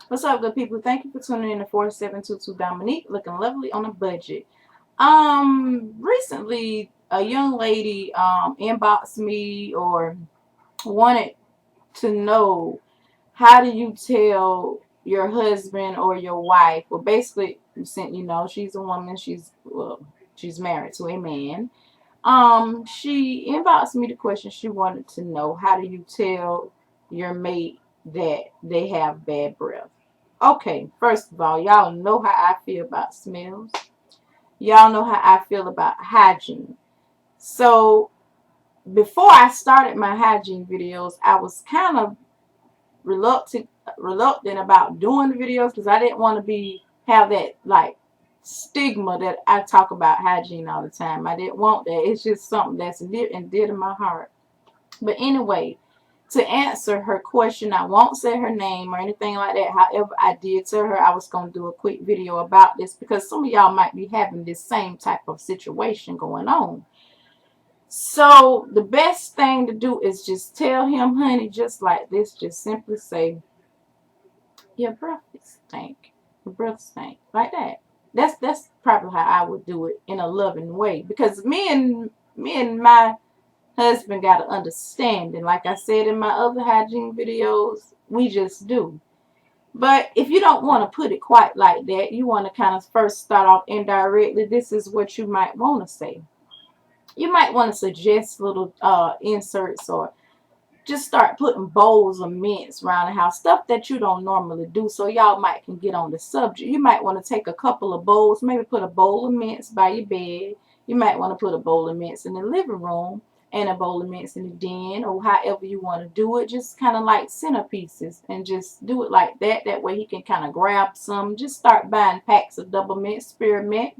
What's up, good people? Thank you for tuning in to 4722 Dominique, looking lovely on a budget. Recently, a young lady inboxed me or wanted to know, how do you tell your husband or your wife? Well, basically, she's a woman. She's married to a man. She inboxed me the question. She wanted to know, how do you tell your mate that they have bad breath? Okay, first of all, y'all know how I feel about smells. Y'all know how I feel about hygiene. So before I started my hygiene videos, I was kind of reluctant about doing the videos because I didn't want to have that like stigma that I talk about hygiene all the time. I didn't want that. It's just something that's near and dear to my heart. But anyway, to answer her question, I won't say her name or anything like that. However, I did tell her I was going to do a quick video about this because some of y'all might be having this same type of situation going on. So the best thing to do is just tell him, honey, just like this. Just simply say, your breath stink. Your breath stink. Like that. That's probably how I would do it in a loving way. Because me and my husband got to understand. And like I said in my other hygiene videos, we just do. But if you don't want to put it quite like that, you want to kind of first start off indirectly. This is what you might want to say. You might want to suggest little inserts, or just start putting bowls of mints around the house, stuff that you don't normally do, so y'all might can get on the subject. You might want to take a couple of bowls, maybe put a bowl of mints by your bed. You might want to put a bowl of mints in the living room and a bowl of mints in the den, or however you want to do it. Just kind of like centerpieces, and just do it like that. That way he can kind of grab some. Just start buying packs of double mint, spearmint,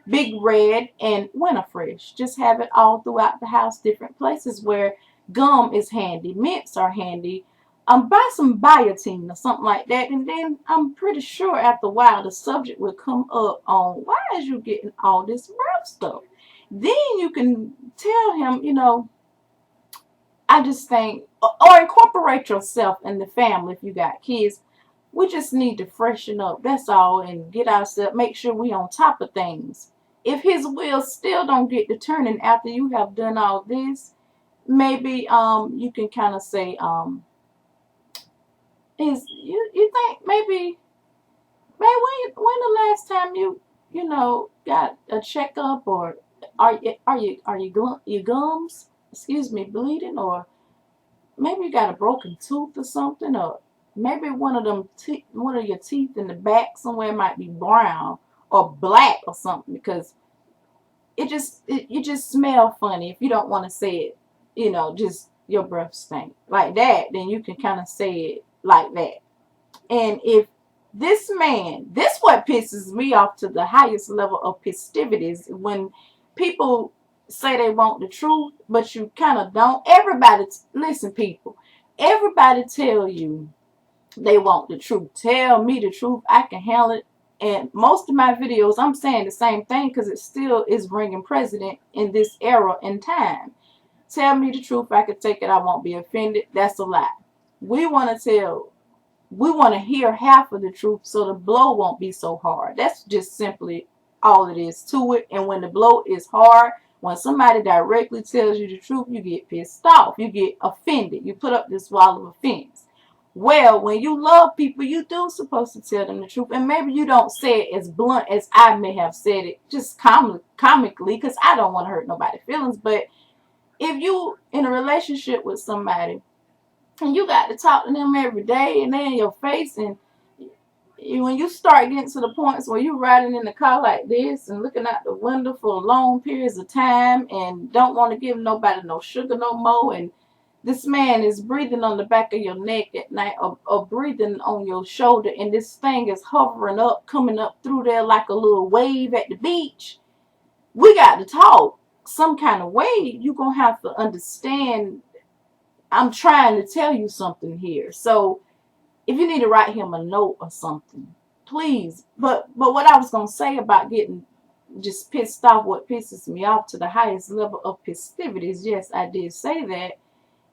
Big Red, and Winterfresh. Just have it all throughout the house, different places where gum is handy, mints are handy. Buy some biotin or something like that, and then I'm pretty sure after a while the subject will come up on, why is you getting all this breath stuff? Then you can tell him, I just think, or incorporate yourself in the family if you got kids. We just need to freshen up, that's all, and get ourselves, make sure we on top of things. If his wheels still don't get to turning after you have done all this, maybe you can kind of say, is you think maybe when the last time you got a checkup, or your gums, excuse me, bleeding, or maybe you got a broken tooth or something, or maybe one of your teeth in the back somewhere might be brown or black or something, because you just smell funny. If you don't want to say it, just your breath stink like that, then you can kind of say it like that. And if this what pisses me off to the highest level of festivities, when people say they want the truth, but you kind of don't. Listen, people, everybody tell you they want the truth. Tell me the truth. I can handle it. And most of my videos, I'm saying the same thing because it still is ringing president in this era and time. Tell me the truth. I can take it. I won't be offended. That's a lie. We want to hear half of the truth so the blow won't be so hard. That's just simply all it is to it. And when the blow is hard, when somebody directly tells you the truth, you get pissed off. You get offended. You put up this wall of offense. Well, when you love people, you do supposed to tell them the truth. And maybe you don't say it as blunt as I may have said it, just comically, because I don't want to hurt nobody's feelings. But if you in a relationship with somebody and you got to talk to them every day and they in your face, and when you start getting to the points where you're riding in the car like this and looking out the window for long periods of time and don't want to give nobody no sugar no more, and this man is breathing on the back of your neck at night, or breathing on your shoulder, and this thing is hovering up, coming up through there like a little wave at the beach, we got to talk some kind of way. You're going to have to understand I'm trying to tell you something here. So if you need to write him a note or something, please. But what I was going to say about getting just pissed off, what pisses me off to the highest level of festivities, yes, I did say that,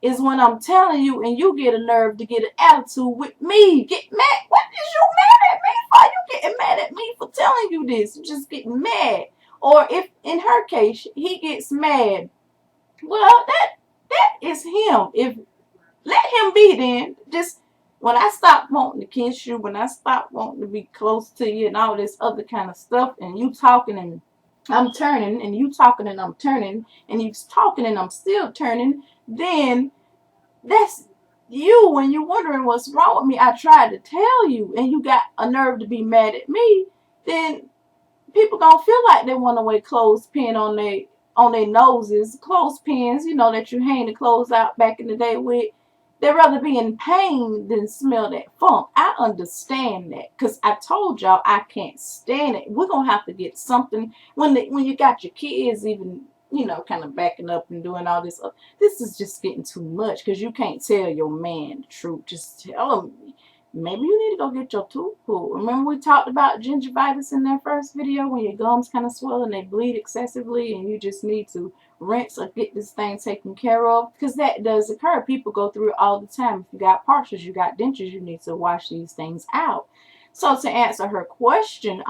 is when I'm telling you and you get a nerve to get an attitude with me. Get mad. What is you mad at me for? You getting mad at me for telling you this? You just getting mad. Or if in her case he gets mad, well, that is him. If let him be then. Just when I stop wanting to kiss you, when I stop wanting to be close to you and all this other kind of stuff, and you talking and I'm turning, and you talking and I'm turning, and you talking and I'm still turning, then that's you. When you're wondering what's wrong with me, I tried to tell you, and you got a nerve to be mad at me, then people don't feel like they want to wear clothespin on their noses, clothespins, that you hang the clothes out back in the day with. They'd rather be in pain than smell that funk. I understand that because I told y'all I can't stand it. We're gonna have to get something when you got your kids even kind of backing up and doing all this. This is just getting too much because you can't tell your man the truth. Just tell him. Maybe you need to go get your tooth pulled. Remember we talked about gingivitis in that first video when your gums kind of swell and they bleed excessively and you just need to rinse or get this thing taken care of? Because that does occur. People go through it all the time. If you got partials, you got dentures, you need to wash these things out. So to answer her question,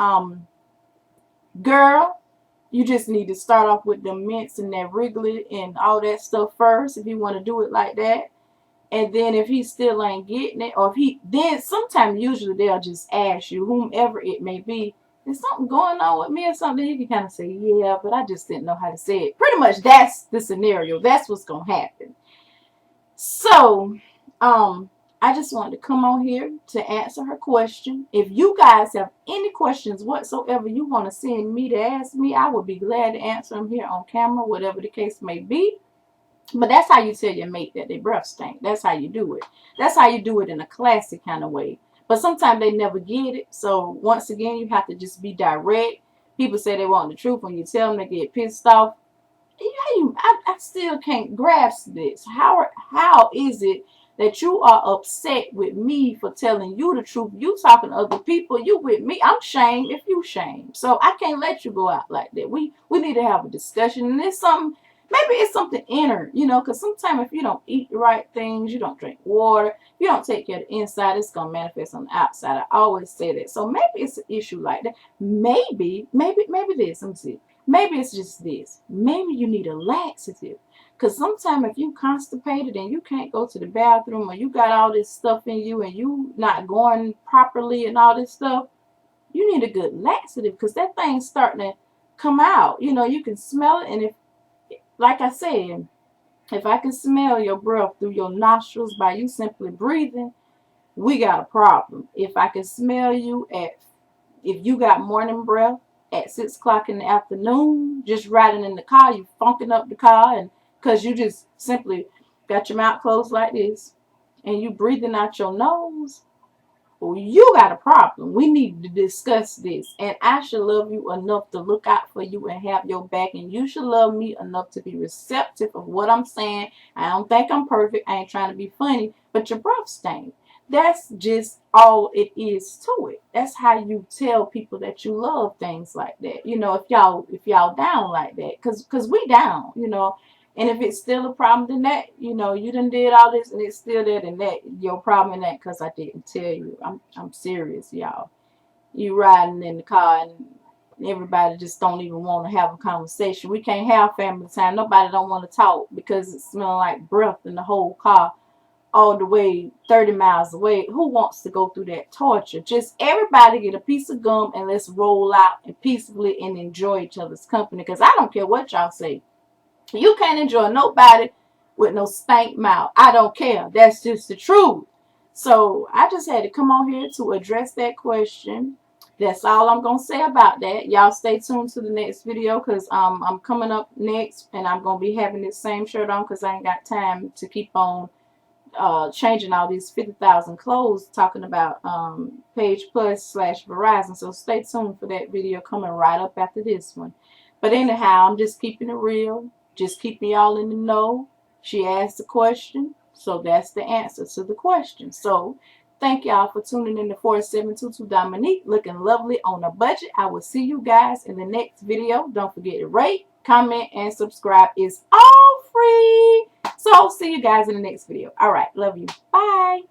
girl, you just need to start off with the mints and that Wrigley and all that stuff first if you want to do it like that. And then if he still ain't getting it, or if he, then sometimes usually they'll just ask you, whomever it may be, is something going on with me or something? You can kind of say, yeah, but I just didn't know how to say it. Pretty much that's the scenario. That's what's going to happen. So, I just wanted to come on here to answer her question. If you guys have any questions whatsoever you want to send me to ask me, I would be glad to answer them here on camera, whatever the case may be. But that's how you tell your mate that their breath stink. That's how you do it. That's how you do it in a classy kind of way. But sometimes they never get it. So once again, you have to just be direct. People say they want the truth. When you tell them, they get pissed off. I still can't grasp this. How is it that you are upset with me for telling you the truth? You talking to other people. You with me. I'm shamed if you shamed. So I can't let you go out like that. We need to have a discussion. And it's something. Maybe it's something inner, because sometimes if you don't eat the right things, you don't drink water, you don't take care of the inside, it's going to manifest on the outside. I always say that. So maybe it's an issue like that. Maybe this. Let me see. Maybe it's just this. Maybe you need a laxative. Because sometimes if you constipated and you can't go to the bathroom or you got all this stuff in you and you not going properly and all this stuff, you need a good laxative because that thing's starting to come out. You can smell it, and if like I said, if I can smell your breath through your nostrils by you simply breathing, we got a problem. If I can smell you if you got morning breath at 6 o'clock in the afternoon, just riding in the car, you funking up the car, and because you just simply got your mouth closed like this, and you breathing out your nose, well, you got a problem. We need to discuss this. And I should love you enough to look out for you and have your back. And you should love me enough to be receptive of what I'm saying. I don't think I'm perfect. I ain't trying to be funny. But your breath stinks. That's just all it is to it. That's how you tell people that you love things like that. If y'all down like that. Because we down, And if it's still a problem, then that, you done did all this and it's still there, then that, your problem in that because I didn't tell you. I'm serious, y'all. You riding in the car and everybody just don't even want to have a conversation. We can't have family time. Nobody don't want to talk because it smells like breath in the whole car all the way 30 miles away. Who wants to go through that torture? Just everybody get a piece of gum and let's roll out and peacefully and enjoy each other's company because I don't care what y'all say. You can't enjoy nobody with no stank mouth. I don't care. That's just the truth. So I just had to come on here to address that question. That's all I'm going to say about that. Y'all stay tuned to the next video because I'm coming up next and I'm going to be having this same shirt on because I ain't got time to keep on changing all these 50,000 clothes talking about Page Plus / Verizon. So stay tuned for that video coming right up after this one. But anyhow, I'm just keeping it real. Just keeping y'all in the know. She asked the question, so that's the answer to the question. So thank y'all for tuning in to 4722 Dominique, looking lovely on a budget. I will see you guys in the next video. Don't forget to rate, comment, and subscribe. It's all free. So see you guys in the next video. All right, love you. Bye.